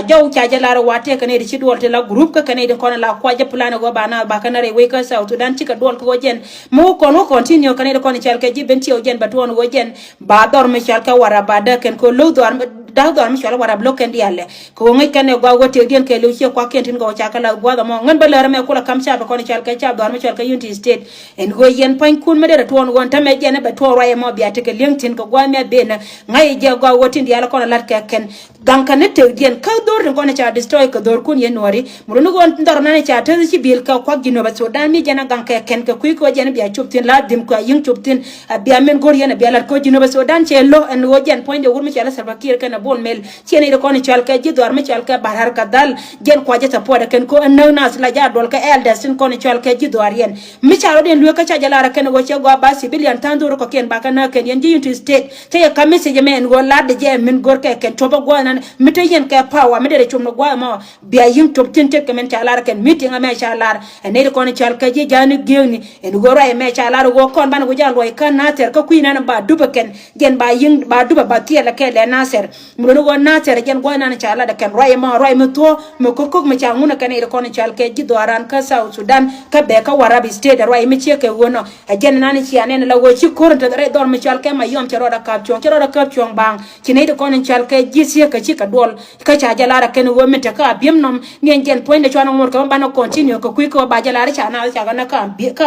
jaw chaja la wate kane di chidwol te la group ka kane di kono la kwaja plan go bana ba kana re we ka South Sudan chika dwol ko jen mo kono continue kane di kono chalka jiben ti o jen batwon go jen ba dor me chalka wara ba da ken ko lo dor da dor mi chala wara block ndi alle ko ngai kane go go te den ke lu che kwa kentin go chaka la go da mo ngan ba lere me kula kam cha ba kono chalka cha dor mi chalka unity state en go yen pan kun me de twon go ta me jen ba to roye mo biya te ke lintin ko go me be na ngai je go go tin di ala kono lat ke ken ganka ne te den ka dor ngone cha destroy ko dor kun yenori murunu gon ndar nane cha tan ci bil ka kwa gino ba Sudan mi jana ganka ken ka kuy ko jana biya chuptin la dim ko yin chuptin biya men gor yana biya la ko gino ba Sudan che lo en wo jen point de wurmi cha la sarba kir kana bon mel ci ne ko ni chal ka ji dor mi chal ka bahar ka dal jen ko jata poda ken ko en nas la ja dol ka elda sin ko ni chal ka ji dor yen mi cha den lu ka cha jala ra ken go che go ba civilian tan dor ko ken ba kana ken yen ji unity state te ya kamisi je men go la de je men gor ka ken to ba go nan mi te yen ka power mi de chum gwa ma biya yin top tin tek men chalar ken meeting a me chalar ene ko ni chal ka ji jani gewni en goro e me chalar go kon ban go jalo e kan na ter ka kuina na ba duba ken gen ba yin ba duba ba tie la ke le na ser mu no go na ter gen go na chala da ken roi ma to me ko me changuna ken e ko ni chal ke ji doran ka South Sudan ka be ka warabi state roi me che ke wono e gen na ni chi anen la go chi korta re dor me chal ke ma yom chero da kap chong bang chi ne ko ni chal ke ji sie ka chi ka dol ka cha jala ken wo me ka biem nom ngen gen point de chwana mor ka bana continue ko kuiko ba jala cha na cha na ka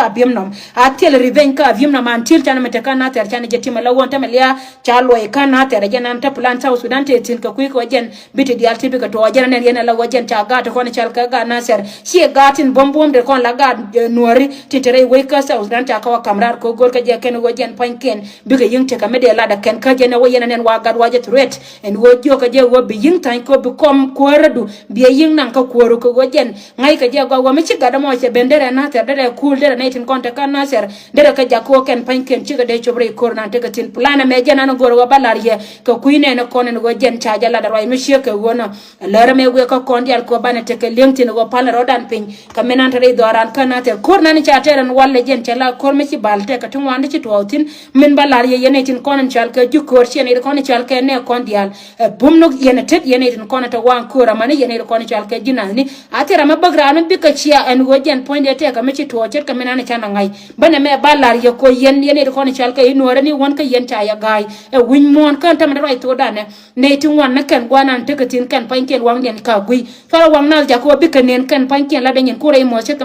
biem nom atel revenge ka biem nom antil chana me ka na ter chana jetima la wonta melia cha lo e ka na ter jana ta plan South Sudan te tin ka kuiko gen biti di altibi ka to jana nen yena la wajen cha ga to kon chal ka ga na ser sie gatin bombom de kon la ga nuori titere we ka South Sudan ta ka kamrar ko gor ka je ken wo gen point ken bi ka ying te ka me de la da ken ka jena wo yena nen wa ga waje threat en wo jo ka je wo bi ying tan ko bi kom ko radu bi ying nan ka ko ko gojen ngai ka je go mi chiga da mo che bendere na ter de cool de na tin konta kan na ser de ka ja ko ken pan ken chiga de chobre kor na te ka tin plana me jena no goro balar ye ka kuine no konen go jen cha jala da roi mi she ka wona lere me we ka kon dial ko bana te ka lengtin go pala rodan pin ka menan tare do ran kan na ter kor na ni cha teren walle jen chala kor me ci balte ka tun wande ci to tin min balar ye yene tin konen chal ka ju kor che ne konen chal ka ne kon dial bum no yene tet yene tin konen ta wan kora mane yene konen chal ka jinani atera mabagra no bika chia en gojen point de te ka me ci to chet ka menana chana ngai bana me balar ye ko yen yene konen chal ka inore ni won ka yen ta ya gai e win mon kan tam na right to dane ne tin wan na kan gwanan te ka tin kan pan ken wang den ka gui fara wang nal ja ko bika nen kan pan ken la den ko re mo chet